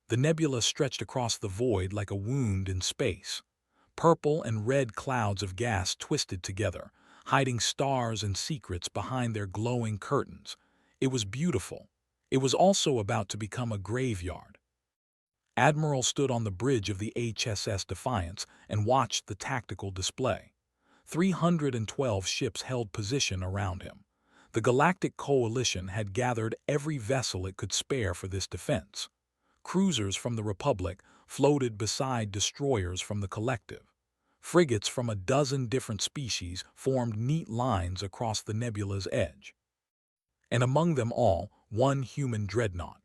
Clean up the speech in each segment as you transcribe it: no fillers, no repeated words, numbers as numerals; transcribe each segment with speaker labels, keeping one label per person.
Speaker 1: The nebula stretched across the void like a wound in space. Purple and red clouds of gas twisted together, hiding stars and secrets behind their glowing curtains. It was beautiful. It was also about to become a graveyard. Admiral stood on the bridge of the HSS Defiance and watched the tactical display. 312 ships held position around him. The Galactic Coalition had gathered every vessel it could spare for this defense. Cruisers from the Republic floated beside destroyers from the Collective. Frigates from a dozen different species formed neat lines across the nebula's edge. And among them all, one human dreadnought.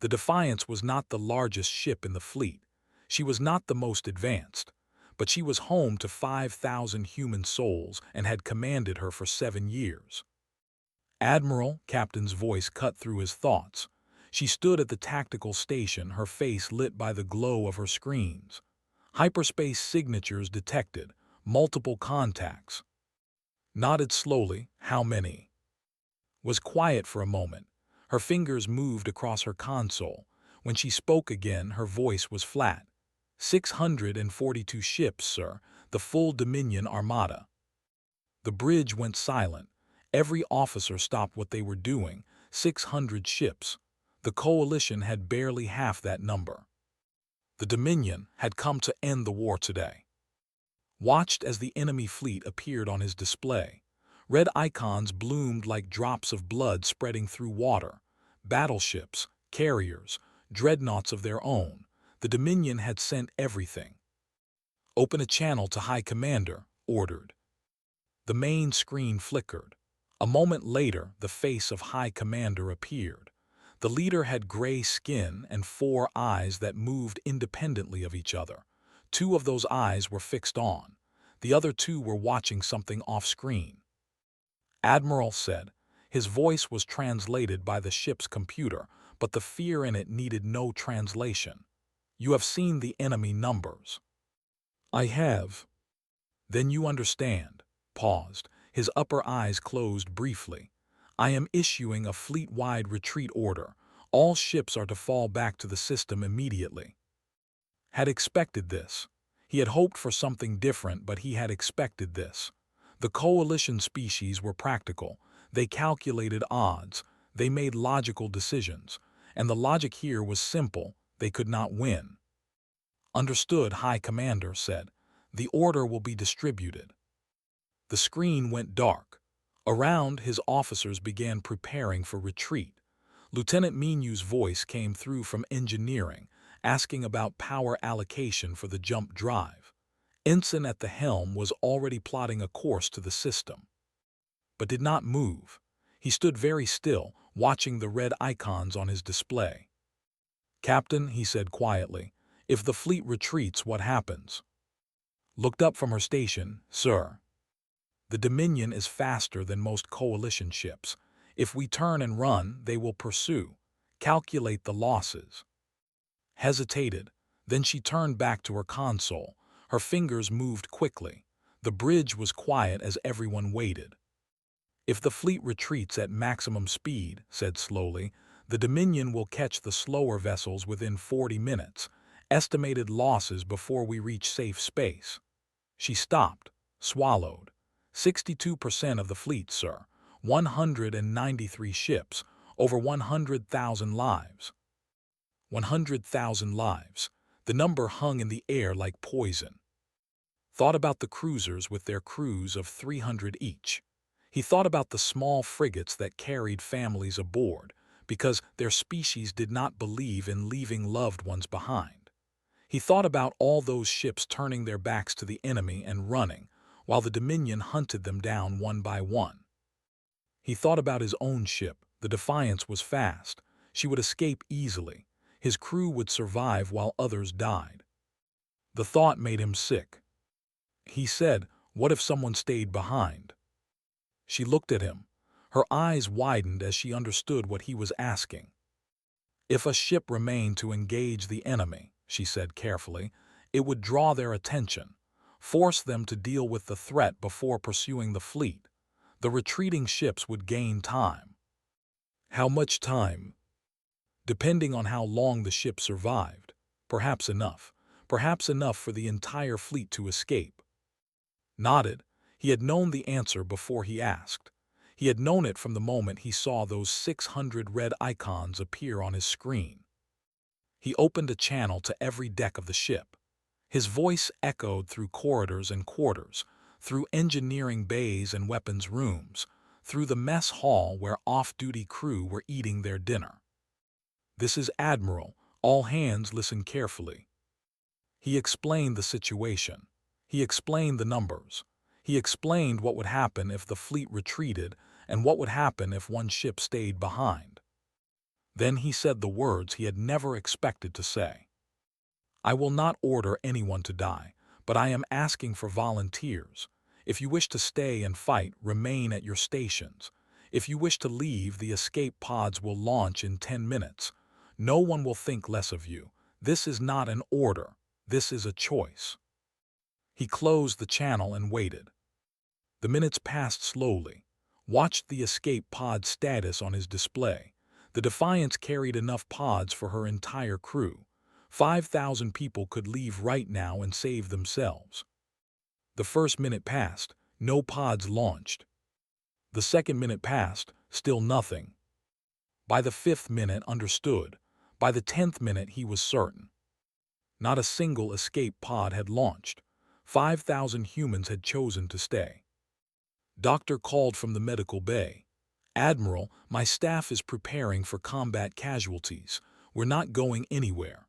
Speaker 1: The Defiance was not the largest ship in the fleet. She was not the most advanced, but she was home to 5,000 human souls and had commanded her for 7 years. Admiral, Captain's voice cut through his thoughts. She stood at the tactical station, her face lit by the glow of her screens. Hyperspace signatures detected, multiple contacts. Nodded slowly, how many? Was quiet for a moment. Her fingers moved across her console. When she spoke again, her voice was flat. 642 ships, sir, the full Dominion Armada. The bridge went silent. Every officer stopped what they were doing. 600 ships. The Coalition had barely half that number. The Dominion had come to end the war today. Watched as the enemy fleet appeared on his display. Red icons bloomed like drops of blood spreading through water. Battleships, carriers, dreadnoughts of their own. The Dominion had sent everything. Open a channel to High Commander, ordered. The main screen flickered. A moment later, the face of High Commander appeared. The leader had gray skin and 4 eyes that moved independently of each other. 2 of those eyes were fixed on. The other 2 were watching something off-screen. Admiral said. His voice was translated by the ship's computer, but the fear in it needed no translation. You have seen the enemy numbers. I have. Then you understand. Paused. His upper eyes closed briefly. I am issuing a fleet-wide retreat order. All ships are to fall back to the system immediately. Had expected this. He had hoped for something different, but he had expected this. The Coalition species were practical. They calculated odds. They made logical decisions. And the logic here was simple. They could not win. Understood, High Commander said. The order will be distributed. The screen went dark. Around, his officers began preparing for retreat. Lieutenant Minu's voice came through from engineering, asking about power allocation for the jump drive. Ensign at the helm was already plotting a course to the system, but did not move. He stood very still, watching the red icons on his display. Captain, he said quietly, if the fleet retreats, what happens? Looked up from her station, sir. The Dominion is faster than most Coalition ships. If we turn and run, they will pursue. Calculate the losses. Hesitated. Then she turned back to her console. Her fingers moved quickly. The bridge was quiet as everyone waited. If the fleet retreats at maximum speed, said slowly, the Dominion will catch the slower vessels within 40 minutes. Estimated losses before we reach safe space. She stopped, swallowed. 62% of the fleet, sir. 193 ships, over 100,000 lives. 100,000 lives. The number hung in the air like poison. Thought about the cruisers with their crews of 300 each. He thought about the small frigates that carried families aboard, because their species did not believe in leaving loved ones behind. He thought about all those ships turning their backs to the enemy and running, while the Dominion hunted them down one by one. He thought about his own ship. The Defiance was fast. She would escape easily. His crew would survive while others died. The thought made him sick. He said, what if someone stayed behind? She looked at him. Her eyes widened as she understood what he was asking. If a ship remained to engage the enemy, she said carefully, it would draw their attention. Force them to deal with the threat before pursuing the fleet. The retreating ships would gain time. How much time? Depending on how long the ship survived. Perhaps enough. Perhaps enough for the entire fleet to escape. Nodded. He had known the answer before he asked. He had known it from the moment he saw those 600 red icons appear on his screen. He opened a channel to every deck of the ship. His voice echoed through corridors and quarters, through engineering bays and weapons rooms, through the mess hall where off-duty crew were eating their dinner. "This is Admiral. All hands listen carefully." He explained the situation. He explained the numbers. He explained what would happen if the fleet retreated and what would happen if one ship stayed behind. Then he said the words he had never expected to say. "I will not order anyone to die, but I am asking for volunteers. If you wish to stay and fight, remain at your stations. If you wish to leave, the escape pods will launch in 10 minutes. No one will think less of you. This is not an order. This is a choice." He closed the channel and waited. The minutes passed slowly. Watched the escape pod status on his display. The Defiance carried enough pods for her entire crew. 5,000 people could leave right now and save themselves. The first minute passed, no pods launched. The second minute passed, still nothing. By the 5th minute, understood. By the 10th minute, he was certain. Not a single escape pod had launched. 5,000 humans had chosen to stay. Doctor called from the medical bay. "Admiral, my staff is preparing for combat casualties. We're not going anywhere."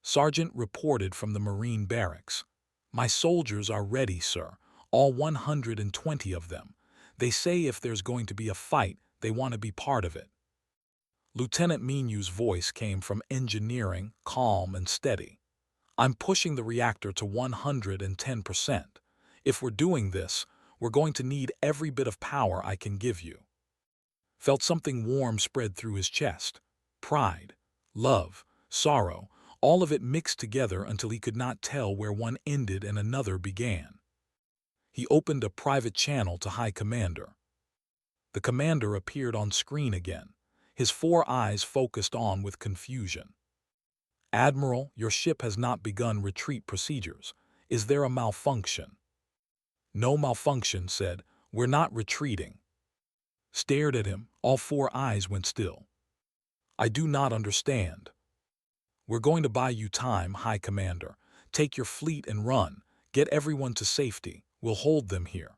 Speaker 1: Sergeant reported from the Marine barracks. "My soldiers are ready, sir. All 120 of them. They say if there's going to be a fight, they want to be part of it." Lieutenant Menu's voice came from engineering, calm and steady. "I'm pushing the reactor to 110%. If we're doing this, we're going to need every bit of power I can give you." Felt something warm spread through his chest. Pride, love, sorrow, all of it mixed together until he could not tell where one ended and another began. He opened a private channel to High Commander. The commander appeared on screen again, his 4 eyes focused on with confusion. "Admiral, your ship has not begun retreat procedures. Is there a malfunction?" "No malfunction," said. "We're not retreating." Stared at him, all 4 eyes went still. "I do not understand." "We're going to buy you time, High Commander. Take your fleet and run. Get everyone to safety. We'll hold them here."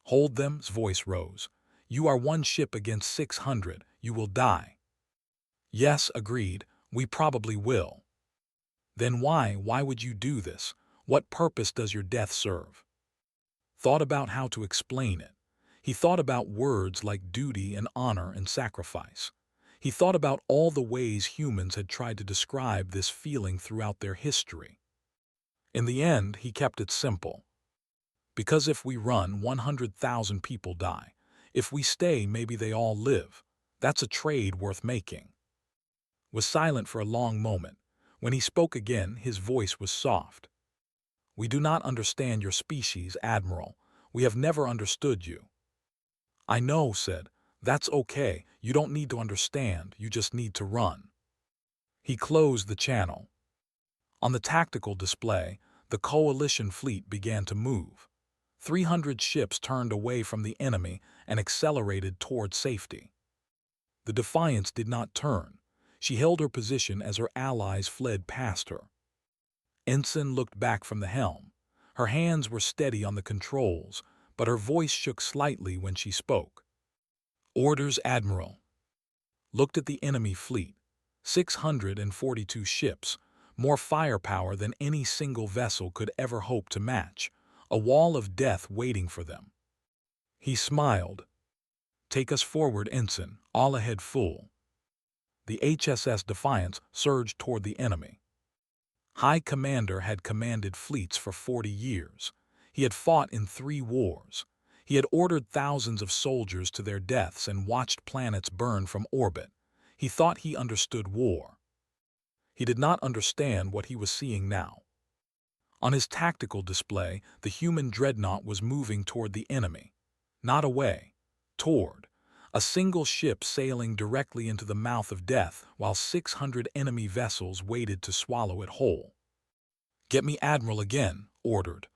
Speaker 1: "Hold them?" His voice rose. "You are 1 ship against 600. You will die." "Yes," agreed. "We probably will." "Then why would you do this? What purpose does your death serve?" Thought about how to explain it. He thought about words like duty and honor and sacrifice. He thought about all the ways humans had tried to describe this feeling throughout their history. In the end, he kept it simple. Because if we run, 100,000 people die. If we stay, maybe they all live. That's a trade worth making. Was silent for a long moment. When he spoke again, his voice was soft. "We do not understand your species, Admiral. We have never understood you." "I know," said. "That's okay. You don't need to understand. You just need to run." He closed the channel. On the tactical display, the coalition fleet began to move. 300 ships turned away from the enemy and accelerated toward safety. The Defiance did not turn. She held her position as her allies fled past her. Ensign looked back from the helm. Her hands were steady on the controls, but her voice shook slightly when she spoke. "Orders, Admiral." Looked at the enemy fleet. 642 ships, more firepower than any single vessel could ever hope to match, a wall of death waiting for them. He smiled. "Take us forward, Ensign, all ahead full." The HSS Defiance surged toward the enemy. High Commander had commanded fleets for 40 years. He had fought in 3 wars. He had ordered thousands of soldiers to their deaths and watched planets burn from orbit. He thought he understood war. He did not understand what he was seeing now. On his tactical display, the human dreadnought was moving toward the enemy. Not away. Toward. A single ship sailing directly into the mouth of death while 600 enemy vessels waited to swallow it whole. "Get me Admiral again," ordered.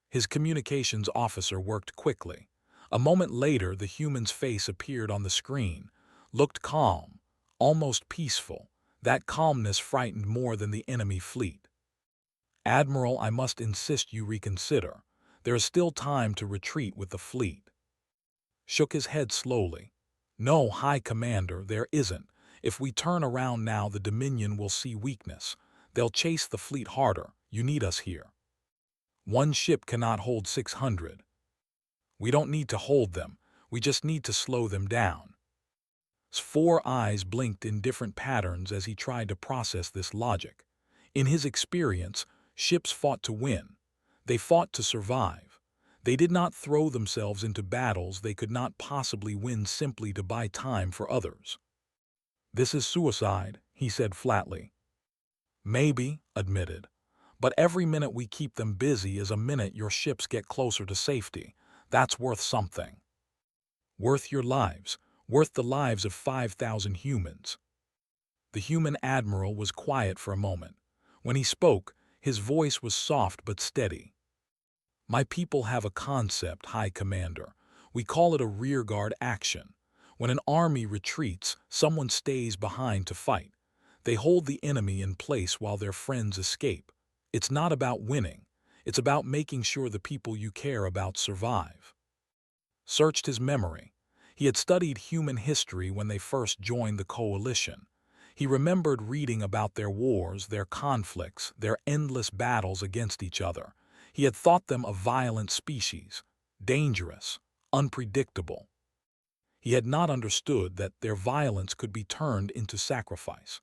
Speaker 1: His communications officer worked quickly. A moment later, the human's face appeared on the screen, looked calm, almost peaceful. That calmness frightened more than the enemy fleet. "Admiral, I must insist you reconsider. There is still time to retreat with the fleet." Shook his head slowly. "No, High Commander, there isn't. If we turn around now, the Dominion will see weakness. They'll chase the fleet harder. You need us here. One ship cannot hold 600. We don't need to hold them. We just need to slow them down." His four eyes blinked in different patterns as he tried to process this logic. In his experience, ships fought to win. They fought to survive. They did not throw themselves into battles they could not possibly win simply to buy time for others. "This is suicide," he said flatly. "Maybe," admitted. "But every minute we keep them busy is a minute your ships get closer to safety. That's worth something. Worth your lives, worth the lives of 5,000 humans." The human admiral was quiet for a moment. When he spoke, his voice was soft but steady. "My people have a concept, High Commander. We call it a rearguard action. When an army retreats, someone stays behind to fight. They hold the enemy in place while their friends escape. It's not about winning. It's about making sure the people you care about survive." Searched his memory. He had studied human history when they first joined the coalition. He remembered reading about their wars, their conflicts, their endless battles against each other. He had thought them a violent species, dangerous, unpredictable. He had not understood that their violence could be turned into sacrifice.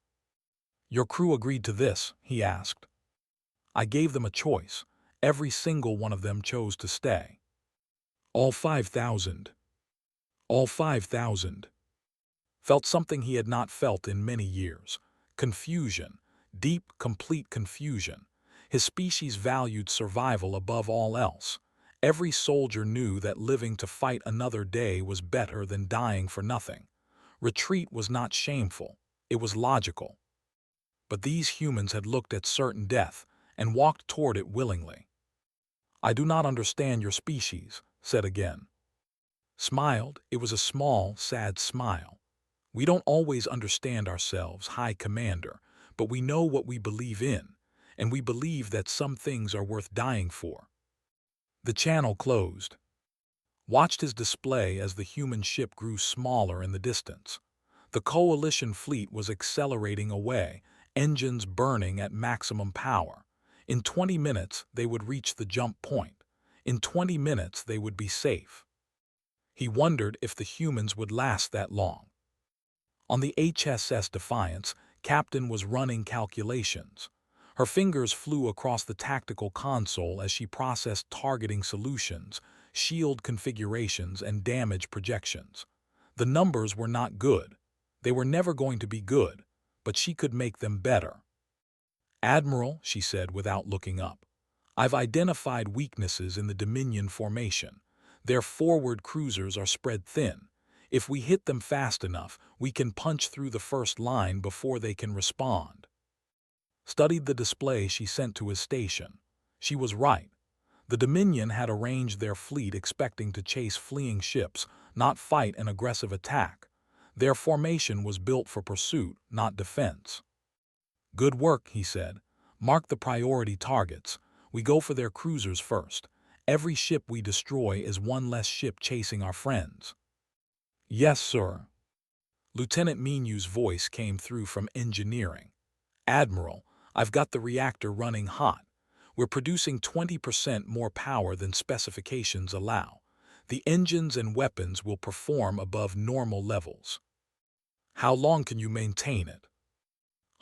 Speaker 1: "Your crew agreed to this?" he asked. "I gave them a choice. Every single one of them chose to stay." "All 5,000. All 5,000. Felt something he had not felt in many years. Confusion. Deep, complete confusion. His species valued survival above all else. Every soldier knew that living to fight another day was better than dying for nothing. Retreat was not shameful. It was logical. But these humans had looked at certain death and walked toward it willingly. "I do not understand your species," said again. Smiled. It was a small, sad smile. "We don't always understand ourselves, High Commander, but we know what we believe in, and we believe that some things are worth dying for." The channel closed. Watched his display as the human ship grew smaller in the distance. The coalition fleet was accelerating away, engines burning at maximum power. In 20 minutes, they would reach the jump point. In 20 minutes, they would be safe. He wondered if the humans would last that long. On the HSS Defiance, Captain was running calculations. Her fingers flew across the tactical console as she processed targeting solutions, shield configurations, and damage projections. The numbers were not good. They were never going to be good, but she could make them better. "Admiral," she said without looking up, "I've identified weaknesses in the Dominion formation. Their forward cruisers are spread thin. If we hit them fast enough, we can punch through the first line before they can respond." Studied the display she sent to his station. She was right. The Dominion had arranged their fleet expecting to chase fleeing ships, not fight an aggressive attack. Their formation was built for pursuit, not defense. "Good work," he said. "Mark the priority targets. We go for their cruisers first. Every ship we destroy is one less ship chasing our friends." "Yes, sir." Lieutenant Menu's voice came through from engineering. "Admiral, I've got the reactor running hot. We're producing 20% more power than specifications allow. The engines and weapons will perform above normal levels." "How long can you maintain it?"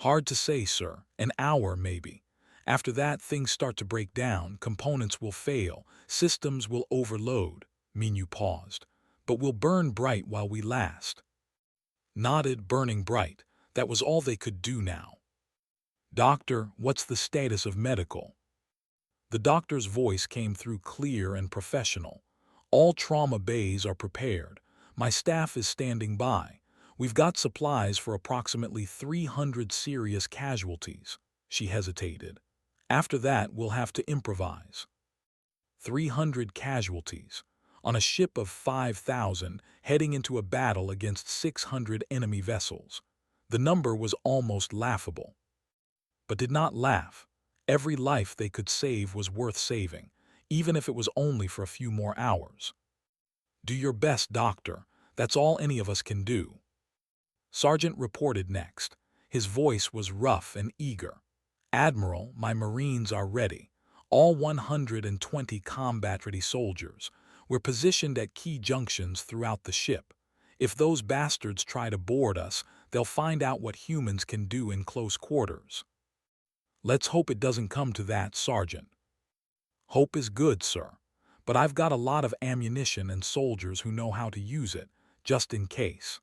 Speaker 1: "Hard to say, sir. An hour, maybe. After that, things start to break down, components will fail, systems will overload." Menu paused. "But we'll burn bright while we last." Nodded, burning bright. That was all they could do now. "Doctor, what's the status of medical?" The doctor's voice came through clear and professional. "All trauma bays are prepared. My staff is standing by. We've got supplies for approximately 300 serious casualties." She hesitated. "After that, we'll have to improvise." 300 casualties. On a ship of 5,000 heading into a battle against 600 enemy vessels. The number was almost laughable. But did not laugh. Every life they could save was worth saving, even if it was only for a few more hours. "Do your best, Doctor. That's all any of us can do." Sergeant reported next. His voice was rough and eager. "Admiral, my Marines are ready. All 120 combat-ready soldiers. We're positioned at key junctions throughout the ship. If those bastards try to board us, they'll find out what humans can do in close quarters." "Let's hope it doesn't come to that, Sergeant." "Hope is good, sir. But I've got a lot of ammunition and soldiers who know how to use it, just in case."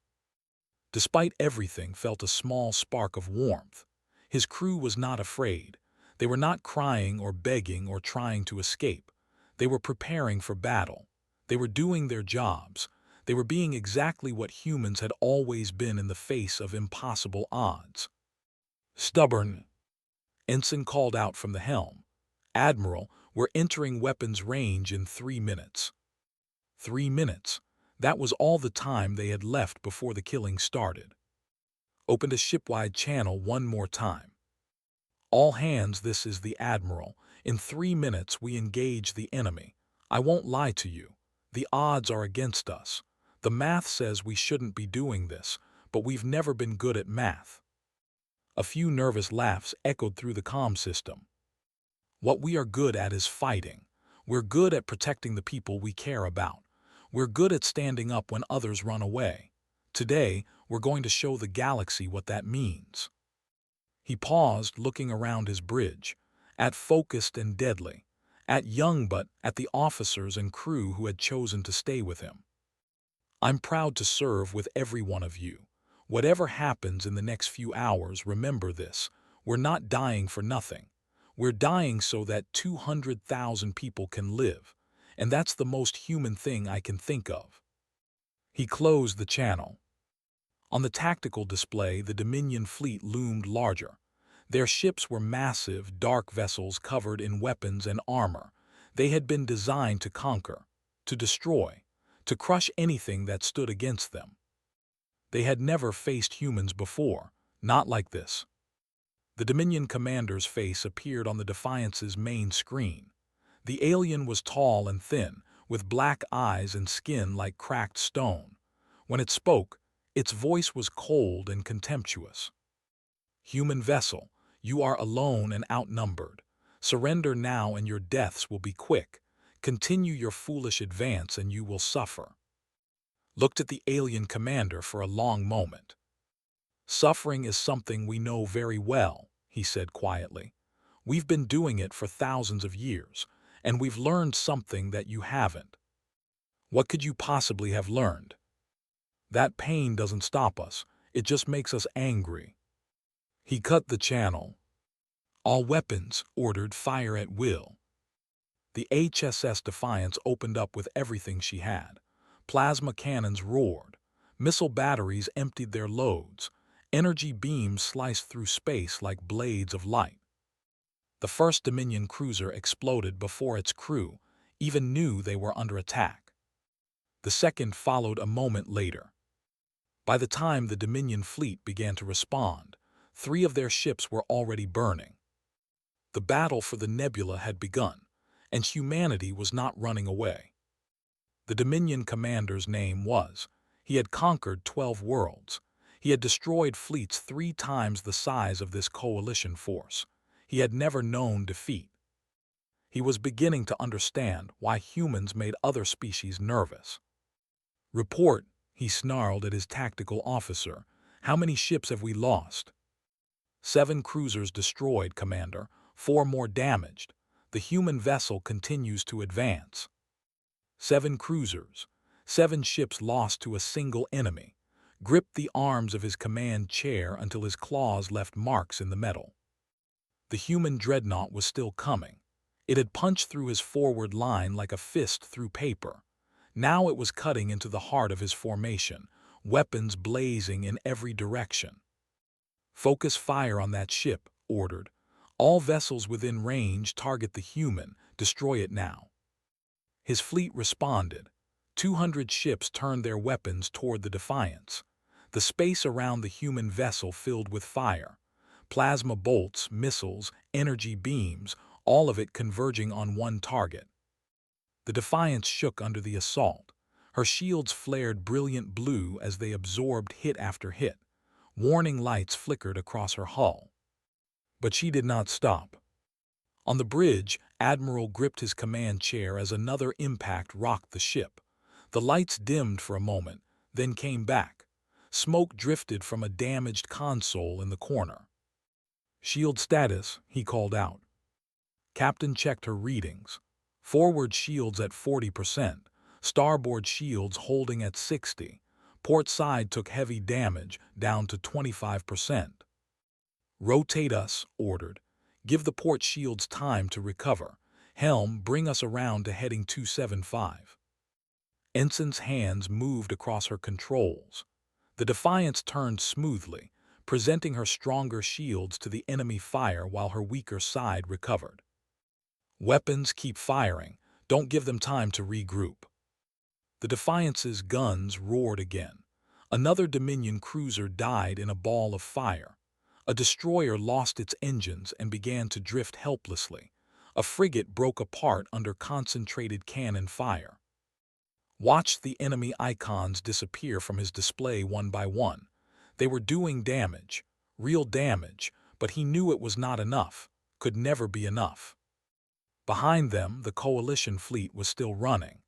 Speaker 1: Despite everything, felt a small spark of warmth. His crew was not afraid. They were not crying or begging or trying to escape. They were preparing for battle. They were doing their jobs. They were being exactly what humans had always been in the face of impossible odds. "Stubborn," Ensign called out from the helm. "Admiral, we're entering weapons range in 3 minutes." 3 minutes. That was all the time they had left before the killing started. Opened a shipwide channel one more time. "All hands, this is the Admiral. In 3 minutes we engage the enemy. I won't lie to you. The odds are against us. The math says we shouldn't be doing this, but we've never been good at math." A few nervous laughs echoed through the comm system. "What we are good at is fighting. We're good at protecting the people we care about. We're good at standing up when others run away. Today, we're going to show the galaxy what that means." He paused, looking around his bridge, at Focused and Deadly, at Young but at the officers and crew who had chosen to stay with him. "I'm proud to serve with every one of you. Whatever happens in the next few hours, remember this. We're not dying for nothing. We're dying so that 200,000 people can live, and that's the most human thing I can think of." He closed the channel. On the tactical display, the Dominion fleet loomed larger. Their ships were massive, dark vessels covered in weapons and armor. They had been designed to conquer, to destroy, to crush anything that stood against them. They had never faced humans before, not like this. The Dominion commander's face appeared on the Defiance's main screen. The alien was tall and thin, with black eyes and skin like cracked stone. When it spoke, its voice was cold and contemptuous. "Human vessel, you are alone and outnumbered. Surrender now and your deaths will be quick. Continue your foolish advance and you will suffer." Looked at the alien commander for a long moment. "Suffering is something we know very well," he said quietly. "We've been doing it for thousands of years, and we've learned something that you haven't." "What could you possibly have learned?" "That pain doesn't stop us, it just makes us angry." He cut the channel. "All weapons ordered, fire at will." The HSS Defiance opened up with everything she had. Plasma cannons roared. Missile batteries emptied their loads. Energy beams sliced through space like blades of light. The first Dominion cruiser exploded before its crew even knew they were under attack. The second followed a moment later. By the time the Dominion fleet began to respond, 3 of their ships were already burning. The battle for the nebula had begun, and humanity was not running away. The Dominion commander's name was. He had conquered 12 worlds. He had destroyed fleets 3 times the size of this coalition force. He had never known defeat. He was beginning to understand why humans made other species nervous. "Report," he snarled at his tactical officer. "How many ships have we lost?" 7 cruisers destroyed, Commander. 4 more damaged. The human vessel continues to advance." 7 cruisers. 7 ships lost to a single enemy. Gripped the arms of his command chair until his claws left marks in the metal. The human dreadnought was still coming. It had punched through his forward line like a fist through paper. Now it was cutting into the heart of his formation, weapons blazing in every direction. "Focus fire on that ship," ordered. "All vessels within range target the human, destroy it now." His fleet responded. 200 ships turned their weapons toward the Defiance. The space around the human vessel filled with fire. Plasma bolts, missiles, energy beams, all of it converging on one target. The Defiance shook under the assault. Her shields flared brilliant blue as they absorbed hit after hit. Warning lights flickered across her hull. But she did not stop. On the bridge, Admiral gripped his command chair as another impact rocked the ship. The lights dimmed for a moment, then came back. Smoke drifted from a damaged console in the corner. "Shield status," he called out. Captain checked her readings. Forward shields at 40%, starboard shields holding at 60%. Port side took heavy damage, down to 25%. "Rotate us," ordered. "Give the port shields time to recover. Helm, bring us around to heading 275. Ensign's hands moved across her controls. The Defiance turned smoothly, presenting her stronger shields to the enemy fire while her weaker side recovered. "Weapons keep firing. Don't give them time to regroup." The Defiance's guns roared again. Another Dominion cruiser died in a ball of fire. A destroyer lost its engines and began to drift helplessly. A frigate broke apart under concentrated cannon fire. Watched the enemy icons disappear from his display one by one. They were doing damage, real damage, but he knew it was not enough, could never be enough. Behind them, the Coalition fleet was still running.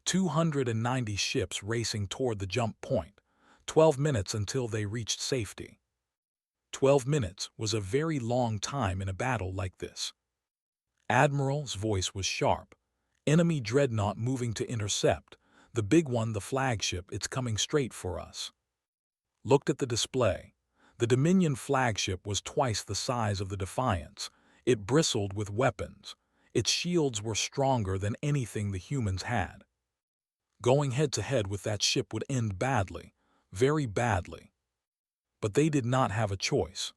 Speaker 1: 290 ships racing toward the jump point. 12 minutes until they reached safety. 12 minutes was a very long time in a battle like this. Admiral's voice was sharp. "Enemy dreadnought moving to intercept. The big one, the flagship, it's coming straight for us." Looked at the display. The Dominion flagship was twice the size of the Defiance. It bristled with weapons. Its shields were stronger than anything the humans had. Going head-to-head with that ship would end badly, very badly. But they did not have a choice.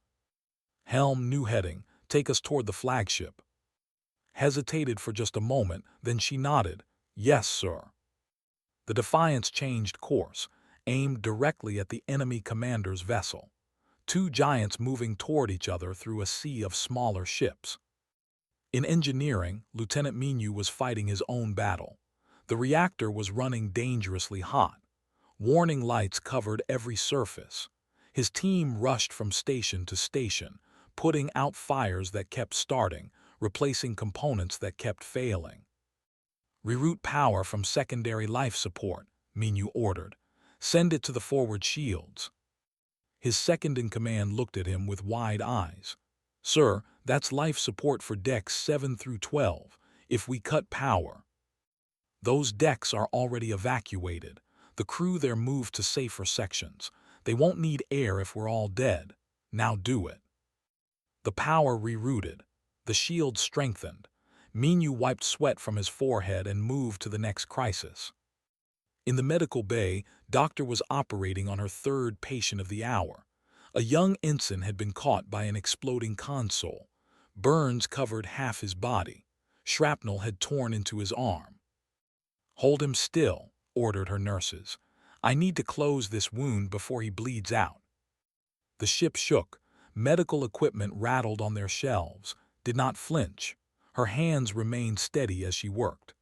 Speaker 1: "Helm, new heading, take us toward the flagship." Hesitated for just a moment, then she nodded. "Yes, sir." The Defiance changed course, aimed directly at the enemy commander's vessel. Two giants moving toward each other through a sea of smaller ships. In engineering, Lieutenant Minu was fighting his own battle. The reactor was running dangerously hot. Warning lights covered every surface. His team rushed from station to station, putting out fires that kept starting, replacing components that kept failing. "Reroute power from secondary life support," Minu ordered. "Send it to the forward shields." His second-in-command looked at him with wide eyes. "Sir, that's life support for decks 7 through 12. If we cut power..." "Those decks are already evacuated. The crew there moved to safer sections. They won't need air if we're all dead. Now do it." The power rerouted. The shield strengthened. Minu wiped sweat from his forehead and moved to the next crisis. In the medical bay, Doctor was operating on her third patient of the hour. A young ensign had been caught by an exploding console. Burns covered half his body. Shrapnel had torn into his arm. "Hold him still," ordered her nurses. "I need to close this wound before he bleeds out." The ship shook. Medical equipment rattled on their shelves, did not flinch. Her hands remained steady as she worked.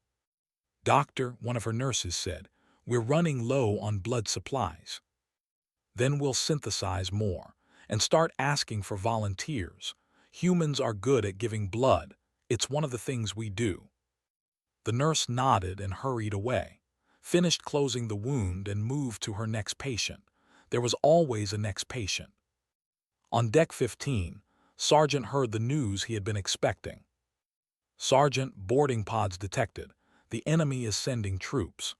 Speaker 1: "Doctor," one of her nurses said, "we're running low on blood supplies." "Then we'll synthesize more and start asking for volunteers. Humans are good at giving blood. It's one of the things we do." The nurse nodded and hurried away, finished closing the wound and moved to her next patient. There was always a next patient. On deck 15, Sergeant heard the news he had been expecting. "Sergeant, boarding pods detected. The enemy is sending troops."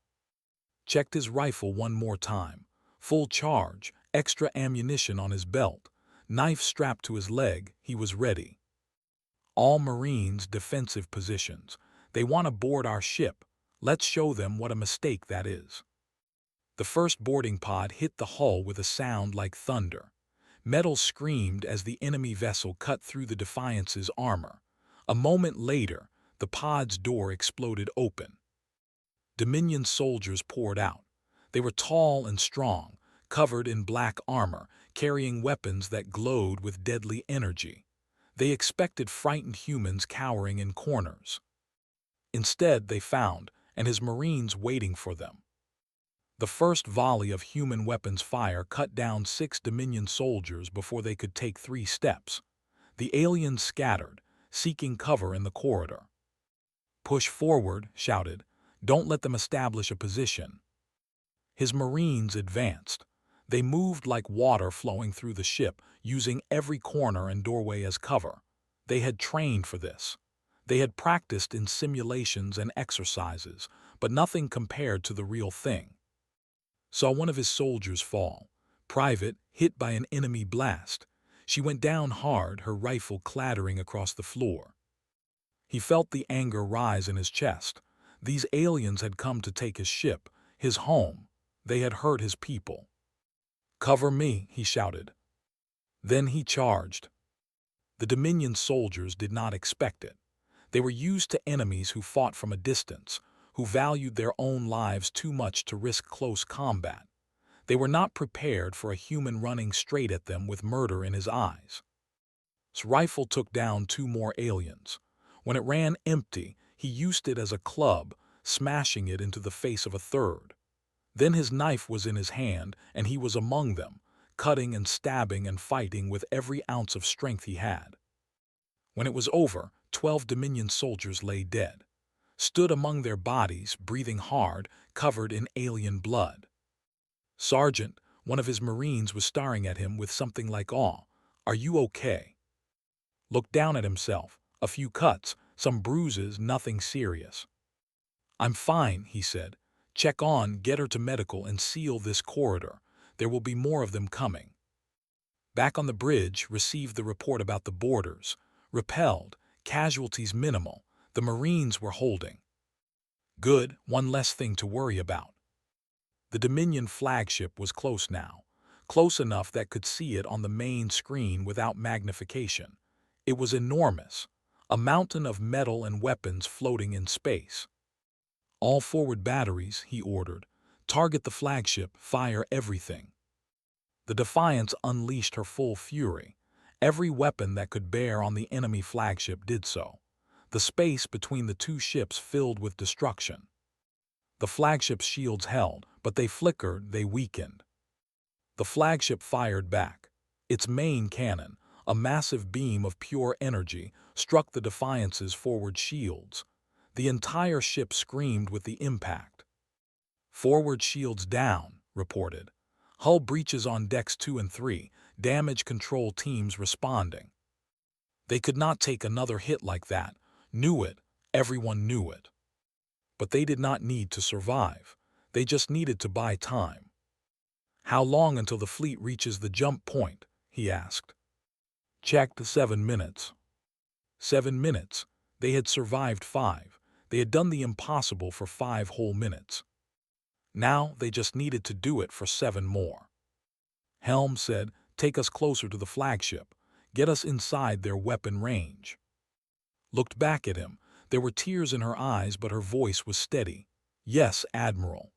Speaker 1: Checked his rifle one more time. Full charge, extra ammunition on his belt, knife strapped to his leg, he was ready. "All Marines, defensive positions. They want to board our ship. Let's show them what a mistake that is. The first boarding pod hit the hull with a sound like thunder. Metal screamed as the enemy vessel cut through the Defiance's armor. A moment later, the pod's door exploded open. Dominion soldiers poured out. They were tall and strong, covered in black armor, carrying weapons that glowed with deadly energy. They expected frightened humans cowering in corners. Instead, they found, and his Marines waiting for them. The first volley of human weapons fire cut down 6 Dominion soldiers before they could take 3 steps. The aliens scattered, seeking cover in the corridor. "Push forward," shouted. "Don't let them establish a position." His Marines advanced. They moved like water flowing through the ship, using every corner and doorway as cover. They had trained for this. They had practiced in simulations and exercises, but nothing compared to the real thing. Saw one of his soldiers fall. Private, hit by an enemy blast. She went down hard, her rifle clattering across the floor. He felt the anger rise in his chest. These aliens had come to take his ship, his home. They had hurt his people. "Cover me," he shouted. Then he charged. The Dominion soldiers did not expect it. They were used to enemies who fought from a distance, who valued their own lives too much to risk close combat. They were not prepared for a human running straight at them with murder in his eyes. His rifle took down 2 more aliens. When it ran empty, he used it as a club, smashing it into the face of a third. Then his knife was in his hand, and he was among them, cutting and stabbing and fighting with every ounce of strength he had. When it was over, 12 Dominion soldiers lay dead, stood among their bodies, breathing hard, covered in alien blood. Sergeant, one of his Marines, was staring at him with something like awe. "Are you okay?" Looked down at himself. A few cuts, some bruises, nothing serious. "I'm fine," he said. "Check on, get her to medical, and seal this corridor. There will be more of them coming." Back on the bridge, received the report about the boarders. Repelled, casualties minimal. The Marines were holding. Good, one less thing to worry about. The Dominion flagship was close now, close enough that could see it on the main screen without magnification. It was enormous, a mountain of metal and weapons floating in space. "All forward batteries," he ordered. "Target the flagship, fire everything." The Defiance unleashed her full fury. Every weapon that could bear on the enemy flagship did so. The space between the 2 ships filled with destruction. The flagship's shields held, but they flickered, they weakened. The flagship fired back. Its main cannon, a massive beam of pure energy, struck the Defiance's forward shields. The entire ship screamed with the impact. "Forward shields down," reported. "Hull breaches on decks 2 and 3, damage control teams responding." They could not take another hit like that. Knew it. Everyone knew it. But they did not need to survive. They just needed to buy time. "How long until the fleet reaches the jump point?" he asked. Checked 7 minutes. 7 minutes. They had survived 5. They had done the impossible for 5 whole minutes. Now they just needed to do it for 7 more. Helm said, "Take us closer to the flagship. Get us inside their weapon range." Looked back at him. There were tears in her eyes, but her voice was steady. "Yes, Admiral."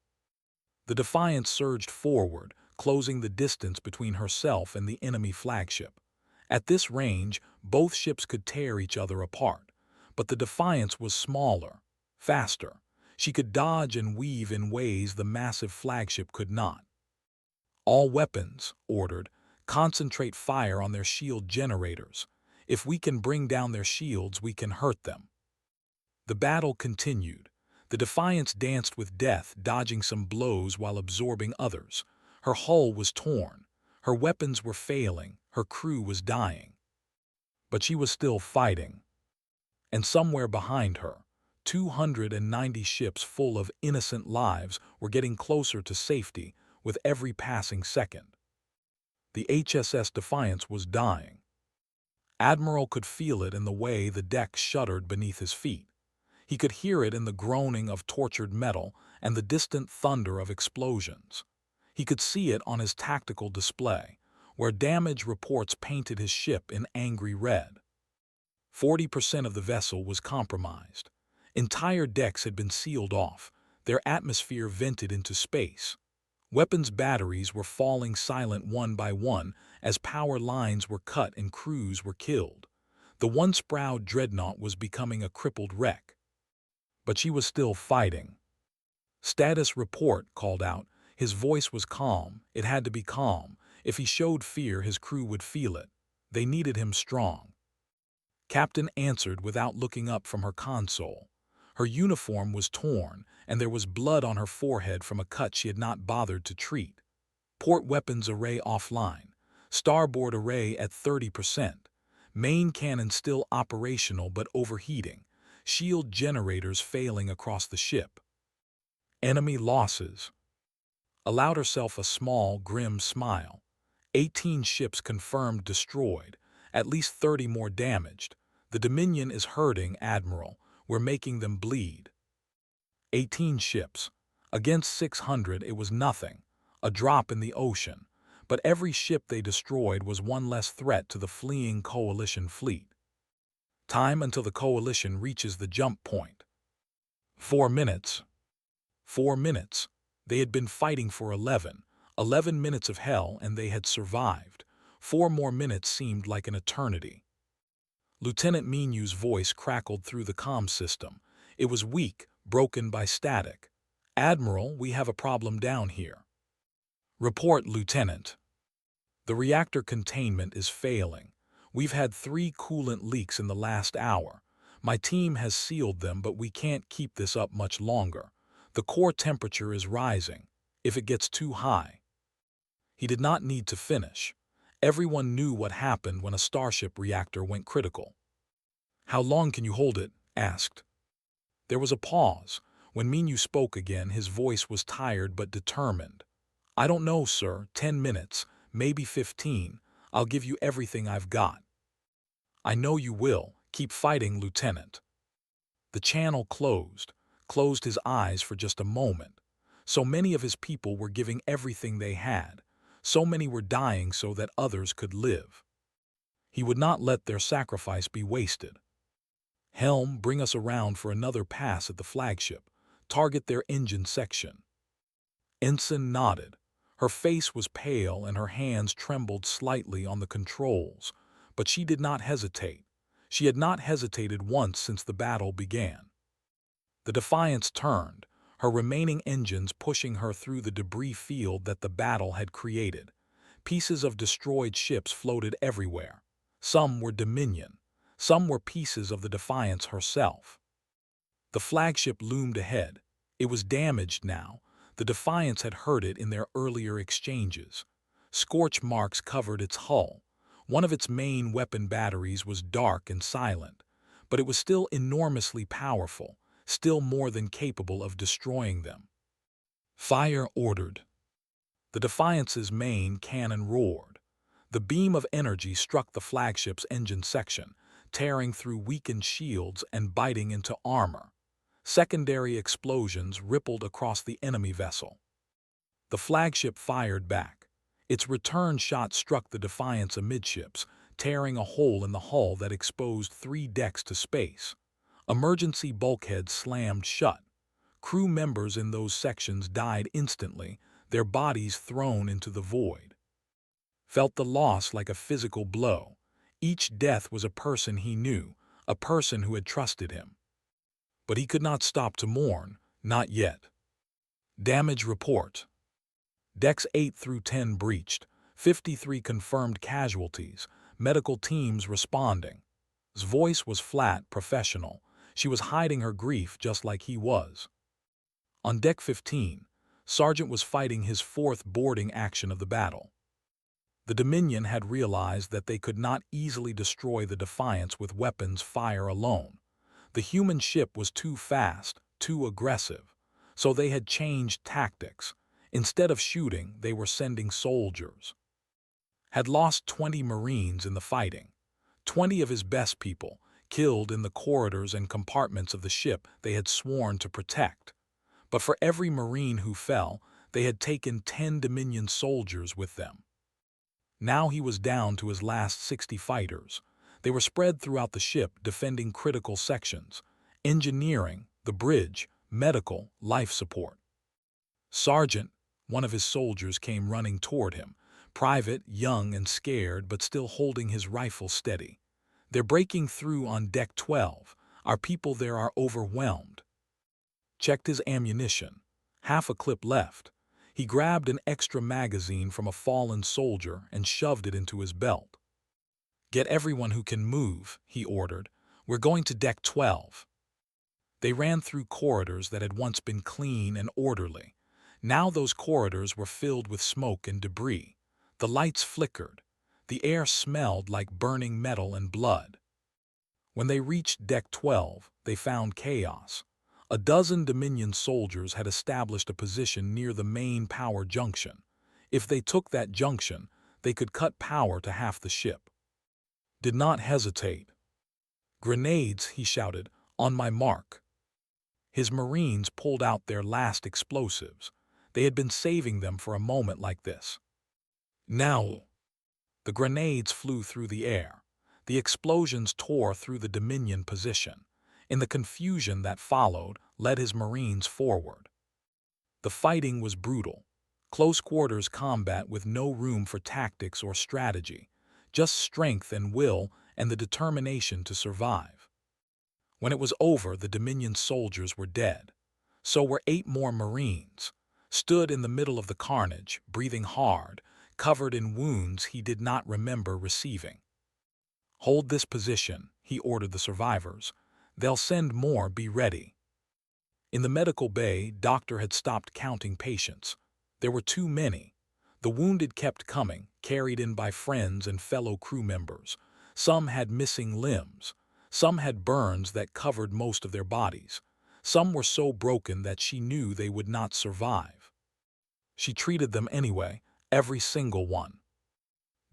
Speaker 1: The Defiance surged forward, closing the distance between herself and the enemy flagship. At this range, both ships could tear each other apart. But the Defiance was smaller, faster. She could dodge and weave in ways the massive flagship could not. "All weapons," ordered. "Concentrate fire on their shield generators. If we can bring down their shields, we can hurt them." The battle continued. The Defiance danced with death, dodging some blows while absorbing others. Her hull was torn. Her weapons were failing. Her crew was dying. But she was still fighting. And somewhere behind her, 290 ships full of innocent lives were getting closer to safety with every passing second. The HSS Defiance was dying. Admiral could feel it in the way the deck shuddered beneath his feet. He could hear it in the groaning of tortured metal and the distant thunder of explosions. He could see it on his tactical display, where damage reports painted his ship in angry red. 40% of the vessel was compromised. Entire decks had been sealed off, their atmosphere vented into space. Weapons batteries were falling silent one by one as power lines were cut and crews were killed. The once-proud Dreadnought was becoming a crippled wreck. But she was still fighting. "Status report," called out. His voice was calm. It had to be calm. If he showed fear, his crew would feel it. They needed him strong. Captain answered without looking up from her console. Her uniform was torn, and there was blood on her forehead from a cut she had not bothered to treat. Port weapons array offline. Starboard array at 30%. Main cannon still operational but overheating. Shield generators failing across the ship. Enemy losses. Allowed herself a small, grim smile. 18 ships confirmed destroyed, at least 30 more damaged. The Dominion is hurting, Admiral. We're making them bleed. 18 ships. Against 600 it was nothing, a drop in the ocean. But every ship they destroyed was one less threat to the fleeing Coalition fleet. Time until the Coalition reaches the jump point. 4 minutes. 4 minutes. They had been fighting for 11 minutes of hell, and they had survived. 4 more minutes seemed like an eternity. Lieutenant Menu's voice crackled through the comm system. It was weak, broken by static. "Admiral, we have a problem down here." "Report, Lieutenant." "The reactor containment is failing. We've had 3 coolant leaks in the last hour. My team has sealed them, but we can't keep this up much longer. The core temperature is rising. If it gets too high..." He did not need to finish. Everyone knew what happened when a Starship reactor went critical. "How long can you hold it?" asked. There was a pause. When Menu spoke again, his voice was tired but determined. "I don't know, sir. 10 minutes, maybe 15. I'll give you everything I've got." "I know you will. Keep fighting, Lieutenant." The channel closed his eyes for just a moment. So many of his people were giving everything they had. So many were dying so that others could live. He would not let their sacrifice be wasted. "Helm, bring us around for another pass at the flagship. Target their engine section." Ensign nodded. Her face was pale and her hands trembled slightly on the controls, but she did not hesitate. She had not hesitated once since the battle began. The Defiance turned, her remaining engines pushing her through the debris field that the battle had created. Pieces of destroyed ships floated everywhere. Some were Dominion. Some were pieces of the Defiance herself. The flagship loomed ahead. It was damaged now. The Defiance had hurt it in their earlier exchanges. Scorch marks covered its hull. One of its main weapon batteries was dark and silent, but it was still enormously powerful, still more than capable of destroying them. "Fire," ordered. The Defiance's main cannon roared. The beam of energy struck the flagship's engine section, tearing through weakened shields and biting into armor. Secondary explosions rippled across the enemy vessel. The flagship fired back. Its return shot struck the Defiance amidships, tearing a hole in the hull that exposed 3 decks to space. Emergency bulkheads slammed shut. Crew members in those sections died instantly, their bodies thrown into the void. Felt the loss like a physical blow. Each death was a person he knew, a person who had trusted him. But he could not stop to mourn, not yet. Damage report. Decks 8 through 10 breached, 53 confirmed casualties, medical teams responding. His voice was flat, professional. She was hiding her grief just like he was. On deck 15, Sergeant was fighting his 4th boarding action of the battle. The Dominion had realized that they could not easily destroy the Defiance with weapons fire alone. The human ship was too fast, too aggressive, so they had changed tactics. Instead of shooting, they were sending soldiers. Had lost 20 Marines in the fighting. 20 of his best people, killed in the corridors and compartments of the ship they had sworn to protect. But for every Marine who fell, they had taken 10 Dominion soldiers with them. Now he was down to his last 60 fighters. They were spread throughout the ship defending critical sections: engineering, the bridge, medical, life support. Sergeant, one of his soldiers, came running toward him. Private, young and scared, but still holding his rifle steady. "They're breaking through on deck 12. Our people there are overwhelmed." Checked his ammunition. Half a clip left. He grabbed an extra magazine from a fallen soldier and shoved it into his belt. "Get everyone who can move," he ordered. "We're going to deck 12. They ran through corridors that had once been clean and orderly. Now those corridors were filled with smoke and debris. The lights flickered. The air smelled like burning metal and blood. When they reached deck 12, they found chaos. A dozen Dominion soldiers had established a position near the main power junction. If they took that junction, they could cut power to half the ship. Did not hesitate. "Grenades," he shouted, "on my mark." His Marines pulled out their last explosives. They had been saving them for a moment like this. Now, the grenades flew through the air. The explosions tore through the Dominion position. In the confusion that followed, led his Marines forward. The fighting was brutal. Close-quarters combat with no room for tactics or strategy. Just strength and will and the determination to survive. When it was over, the Dominion soldiers were dead. So were 8 more Marines. Stood in the middle of the carnage, breathing hard, covered in wounds he did not remember receiving. "Hold this position," he ordered the survivors. "They'll send more, be ready." In the medical bay, Doctor had stopped counting patients. There were too many. The wounded kept coming, carried in by friends and fellow crew members. Some had missing limbs. Some had burns that covered most of their bodies. Some were so broken that she knew they would not survive. She treated them anyway, every single one.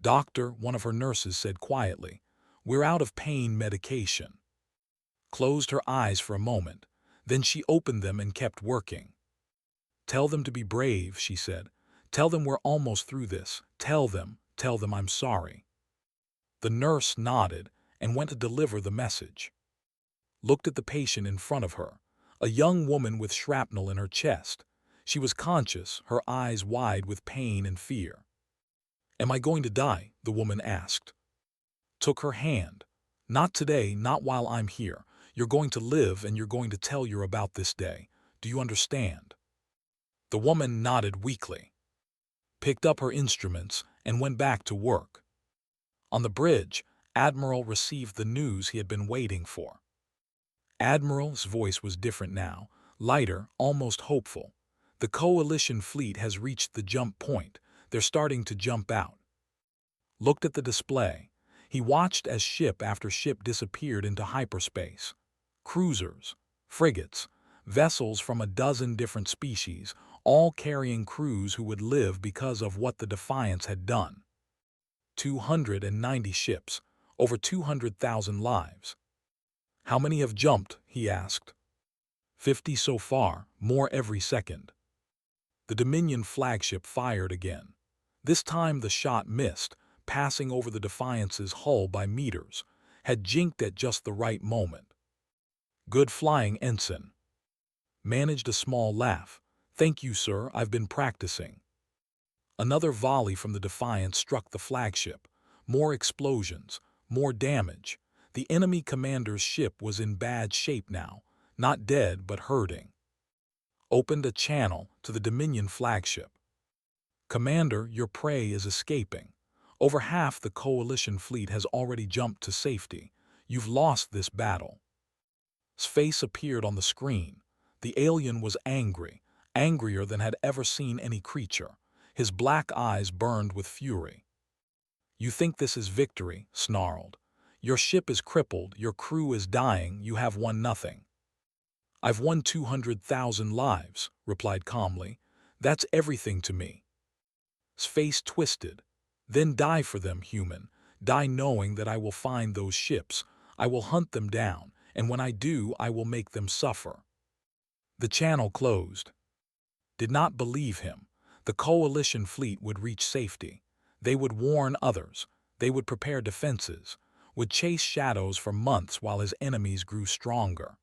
Speaker 1: "Doctor," one of her nurses said quietly, "we're out of pain medication." Closed her eyes for a moment. Then she opened them and kept working. "Tell them to be brave," she said. "Tell them we're almost through this. Tell them I'm sorry." The nurse nodded and went to deliver the message. Looked at the patient in front of her, a young woman with shrapnel in her chest. She was conscious, her eyes wide with pain and fear. "Am I going to die?" the woman asked. Took her hand. "Not today, not while I'm here. You're going to live and you're going to tell you about this day. Do you understand?" The woman nodded weakly, picked up her instruments, and went back to work. On the bridge, Admiral received the news he had been waiting for. Admiral's voice was different now, lighter, almost hopeful. "The coalition fleet has reached the jump point. They're starting to jump out." Looked at the display. He watched as ship after ship disappeared into hyperspace. Cruisers, frigates, vessels from a dozen different species, all carrying crews who would live because of what the Defiance had done. 290 ships, over 200,000 lives. "How many have jumped?" he asked. 50 so far, more every second." The Dominion flagship fired again. This time the shot missed, passing over the Defiance's hull by meters, had jinked at just the right moment. "Good flying, Ensign." Managed a small laugh. "Thank you, sir, I've been practicing." Another volley from the Defiance struck the flagship. More explosions, more damage. The enemy commander's ship was in bad shape now, not dead but hurting. Opened a channel to the Dominion flagship. "Commander, your prey is escaping. Over half the coalition fleet has already jumped to safety. You've lost this battle." His face appeared on the screen. The alien was angry, angrier than had ever seen any creature. His black eyes burned with fury. "You think this is victory?" snarled. "Your ship is crippled, your crew is dying, you have won nothing." "I've won 200,000 lives," replied calmly. "That's everything to me." His face twisted. "Then die for them, human. Die knowing that I will find those ships. I will hunt them down, and when I do, I will make them suffer." The channel closed. Did not believe him. The coalition fleet would reach safety. They would warn others. They would prepare defenses, would chase shadows for months while his enemies grew stronger.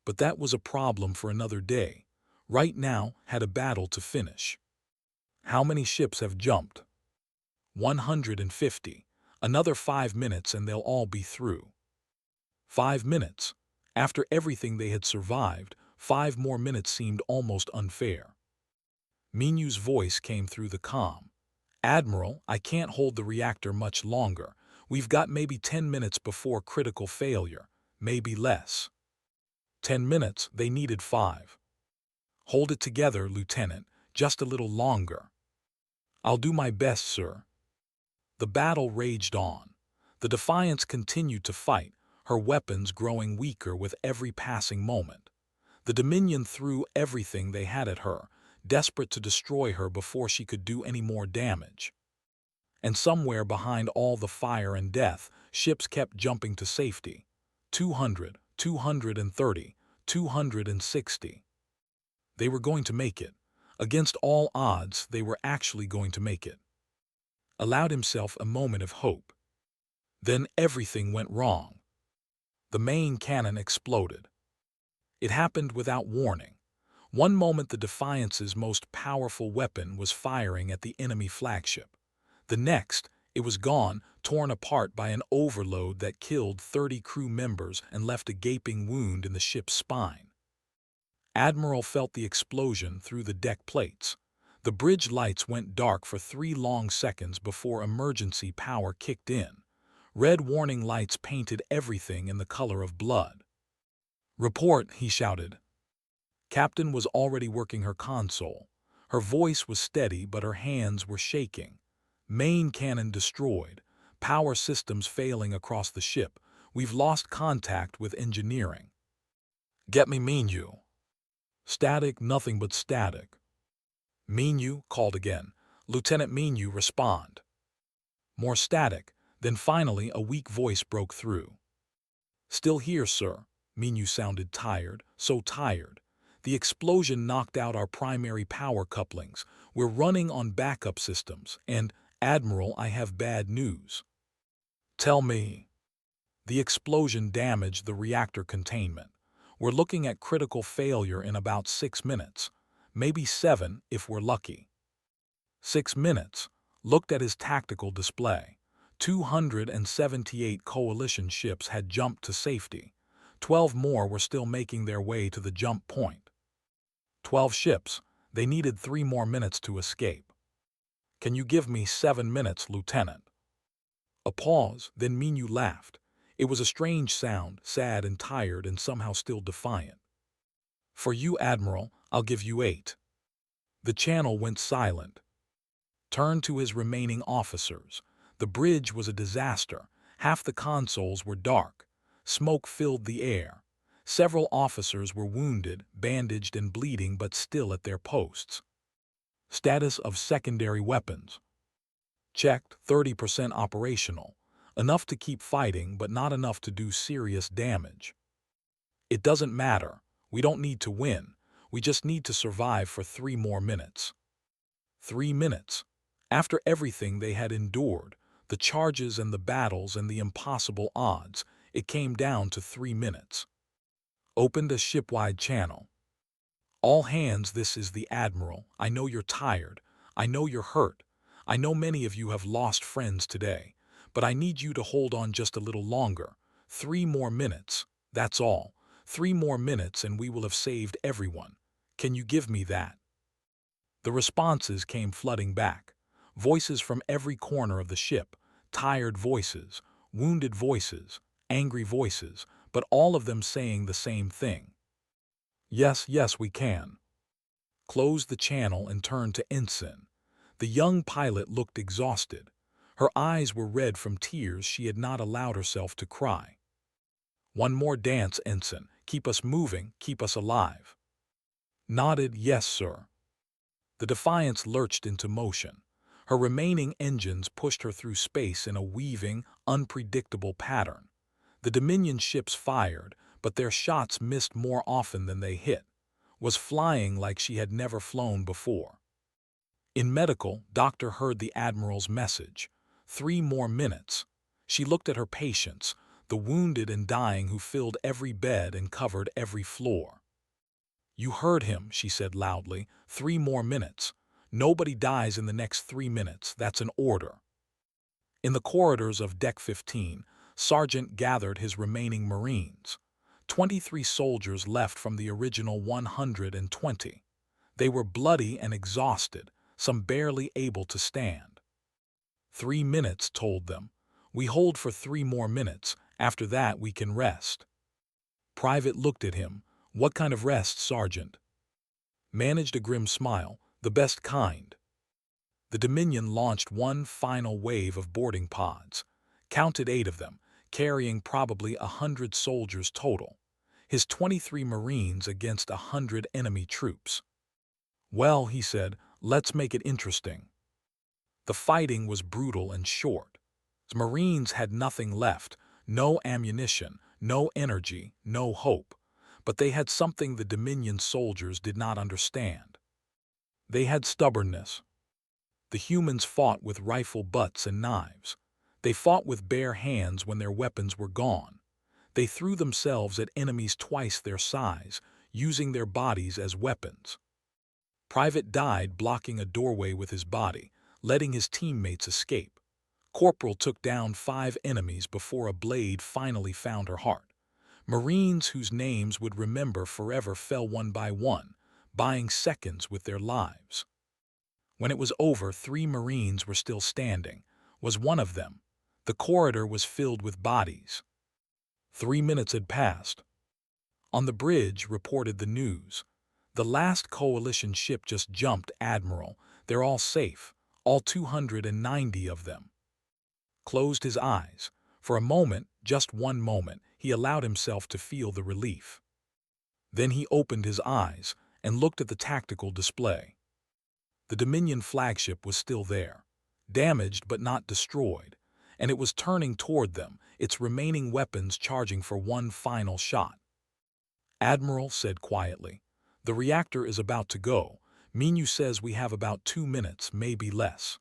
Speaker 1: But that was a problem for another day. Right now had a battle to finish. How many ships have jumped? 150. Another 5 minutes and they'll all be through. 5 minutes. After everything they had survived, 5 more minutes seemed almost unfair. Minu's voice came through the comm. "Admiral, I can't hold the reactor much longer. We've got maybe 10 minutes before critical failure, maybe less." 10 minutes, they needed 5. "Hold it together, Lieutenant, just a little longer." "I'll do my best, sir." The battle raged on. The Defiance continued to fight, her weapons growing weaker with every passing moment. The Dominion threw everything they had at her, desperate to destroy her before she could do any more damage. And somewhere behind all the fire and death, ships kept jumping to safety. 200, 230, 260. They were going to make it. Against all odds, they were actually going to make it. Allowed himself a moment of hope. Then everything went wrong. The main cannon exploded. It happened without warning. One moment the Defiance's most powerful weapon was firing at the enemy flagship. The next, it was gone, torn apart by an overload that killed 30 crew members and left a gaping wound in the ship's spine. Admiral felt the explosion through the deck plates. The bridge lights went dark for 3 long seconds before emergency power kicked in. Red warning lights painted everything in the color of blood. "Report," he shouted. Captain was already working her console. Her voice was steady, but her hands were shaking. "Main cannon destroyed. Power systems failing across the ship. We've lost contact with engineering." "Get me Minu." "Static, nothing but static." "Minu," called again. "Lieutenant Minu, respond." More static. Then finally a weak voice broke through. "Still here, sir." Minu sounded tired, so tired. "The explosion knocked out our primary power couplings. We're running on backup systems, and, Admiral, I have bad news." "Tell me." "The explosion damaged the reactor containment. We're looking at critical failure in about 6 minutes. Maybe 7 if we're lucky." 6 minutes. Looked at his tactical display. 278 coalition ships had jumped to safety. 12 more were still making their way to the jump point. 12 ships. They needed 3 more minutes to escape. "Can you give me 7 minutes, Lieutenant?" A pause, then Minu laughed. It was a strange sound, sad and tired and somehow still defiant. "For you, Admiral, I'll give you 8. The channel went silent. Turned to his remaining officers. The bridge was a disaster. Half the consoles were dark. Smoke filled the air. Several officers were wounded, bandaged and bleeding, but still at their posts. Status of secondary weapons. Checked, 30% operational. Enough to keep fighting, but not enough to do serious damage. "It doesn't matter. We don't need to win. We just need to survive for 3 more minutes." 3 minutes. After everything they had endured, the charges and the battles and the impossible odds, it came down to 3 minutes. Opened a shipwide channel. "All hands, this is the Admiral. I know you're tired. I know you're hurt. I know many of you have lost friends today. But I need you to hold on just a little longer. 3 more minutes. That's all. 3 more minutes and we will have saved everyone. Can you give me that?" The responses came flooding back. Voices from every corner of the ship. Tired voices, wounded voices, angry voices, but all of them saying the same thing. "Yes, yes, we can." Closed the channel and turned to Ensign. The young pilot looked exhausted. Her eyes were red from tears she had not allowed herself to cry. "One more dance, Ensign. Keep us moving, keep us alive." Nodded, "Yes, sir." The Defiance lurched into motion. Her remaining engines pushed her through space in a weaving, unpredictable pattern. The Dominion ships fired, but their shots missed more often than they hit. Was flying like she had never flown before. In medical, Doctor heard the Admiral's message. 3 more minutes. She looked at her patients, the wounded and dying who filled every bed and covered every floor. You heard him, she said loudly. 3 more minutes. Nobody dies in the next 3 minutes. That's an order. In the corridors of Deck 15, Sergeant gathered his remaining Marines. 23 soldiers left from the original 120. They were bloody and exhausted, some barely able to stand. 3 minutes, told them. We hold for 3 more minutes. After that, we can rest. Private looked at him. What kind of rest, Sergeant? Managed a grim smile. The best kind. The Dominion launched one final wave of boarding pods. Counted 8 of them, carrying probably 100 soldiers total. His 23 Marines against 100 enemy troops. Well, he said, let's make it interesting. The fighting was brutal and short. The Marines had nothing left, no ammunition, no energy, no hope. But they had something the Dominion soldiers did not understand. They had stubbornness. The humans fought with rifle butts and knives. They fought with bare hands when their weapons were gone. They threw themselves at enemies twice their size, using their bodies as weapons. Private died blocking a doorway with his body, letting his teammates escape. Corporal took down 5 enemies before a blade finally found her heart. Marines whose names would remember forever fell one by one, buying seconds with their lives. When it was over, 3 Marines were still standing. Was one of them. The corridor was filled with bodies. 3 minutes had passed. On the bridge, reported the news. The last coalition ship just jumped, Admiral. They're all safe, all 290 of them. Closed his eyes. For a moment, just one moment, he allowed himself to feel the relief. Then he opened his eyes and looked at the tactical display. The Dominion flagship was still there, damaged but not destroyed, and it was turning toward them, its remaining weapons charging for one final shot. Admiral said quietly, the reactor is about to go. Minu says we have about 2 minutes, maybe less.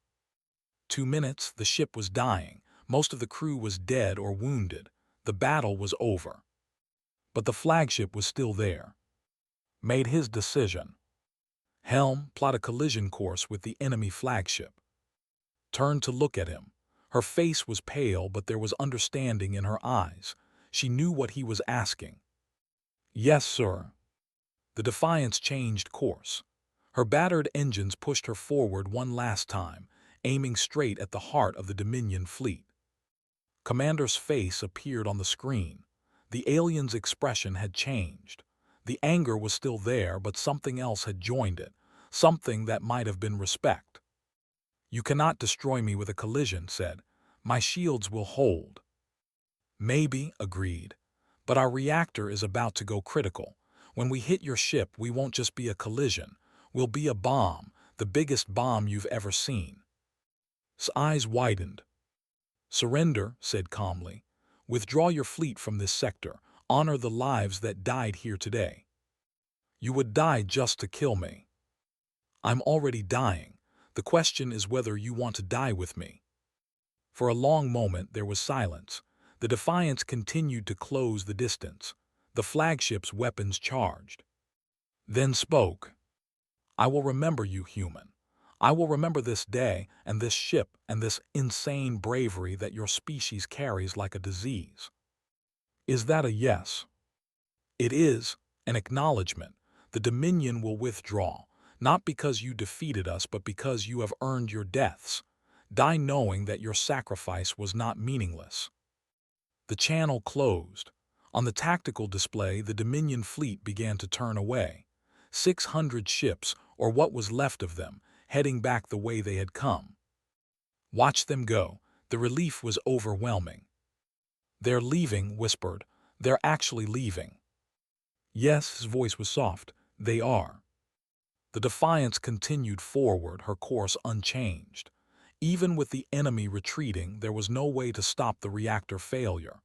Speaker 1: 2 minutes, the ship was dying. Most of the crew was dead or wounded. The battle was over. But the flagship was still there. Made his decision. Helm, plot a collision course with the enemy flagship. Turned to look at him. Her face was pale, but there was understanding in her eyes. She knew what he was asking. Yes, sir. The Defiance changed course. Her battered engines pushed her forward one last time, aiming straight at the heart of the Dominion fleet. Commander's face appeared on the screen. The alien's expression had changed. The anger was still there, but something else had joined it, something that might have been respect. You cannot destroy me with a collision, said. My shields will hold. Maybe, agreed. But our reactor is about to go critical. When we hit your ship, we won't just be a collision. We'll be a bomb, the biggest bomb you've ever seen. His eyes widened. Surrender, said calmly. Withdraw your fleet from this sector. Honor the lives that died here today. You would die just to kill me. I'm already dying. The question is whether you want to die with me. For a long moment there was silence. The Defiance continued to close the distance. The flagship's weapons charged. Then spoke. I will remember you, human. I will remember this day and this ship and this insane bravery that your species carries like a disease. Is that a yes? It is, an acknowledgement. The Dominion will withdraw, not because you defeated us, but because you have earned your deaths. Die knowing that your sacrifice was not meaningless. The channel closed. On the tactical display, the Dominion fleet began to turn away. 600 ships, or what was left of them, heading back the way they had come. Watch them go. The relief was overwhelming. They're leaving, whispered. They're actually leaving. Yes, his voice was soft. They are. The Defiance continued forward, her course unchanged. Even with the enemy retreating, there was no way to stop the reactor failure.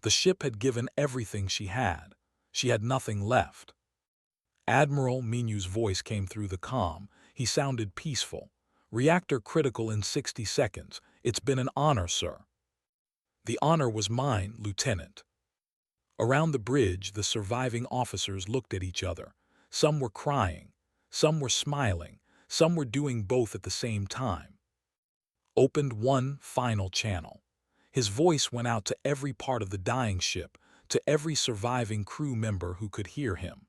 Speaker 1: The ship had given everything she had. She had nothing left. Admiral Minu's voice came through the comm. He sounded peaceful. "Reactor critical in 60 seconds. It's been an honor, sir." "The honor was mine, Lieutenant." Around the bridge, the surviving officers looked at each other. Some were crying, some were smiling, some were doing both at the same time. Opened one final channel. His voice went out to every part of the dying ship, to every surviving crew member who could hear him.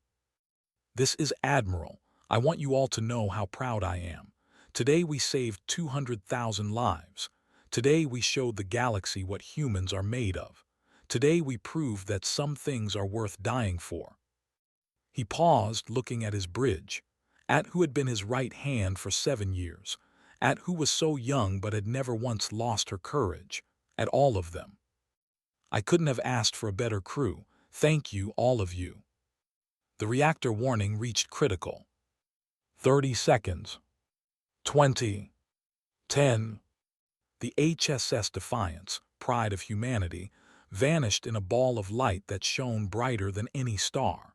Speaker 1: "This is Admiral. I want you all to know how proud I am. Today we saved 200,000 lives. Today we showed the galaxy what humans are made of. Today we proved that some things are worth dying for." He paused, looking at his bridge, at who had been his right hand for 7 years, at who was so young but had never once lost her courage, at all of them. "I couldn't have asked for a better crew. Thank you, all of you." The reactor warning reached critical. 30 seconds. 20. 10. The HSS Defiance, pride of humanity, vanished in a ball of light that shone brighter than any star.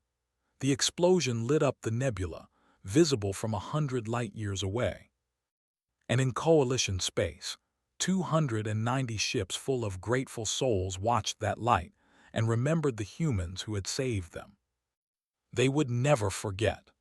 Speaker 1: The explosion lit up the nebula, visible from 100 light-years away. And in Coalition space, 290 ships full of grateful souls watched that light and remembered the humans who had saved them. They would never forget.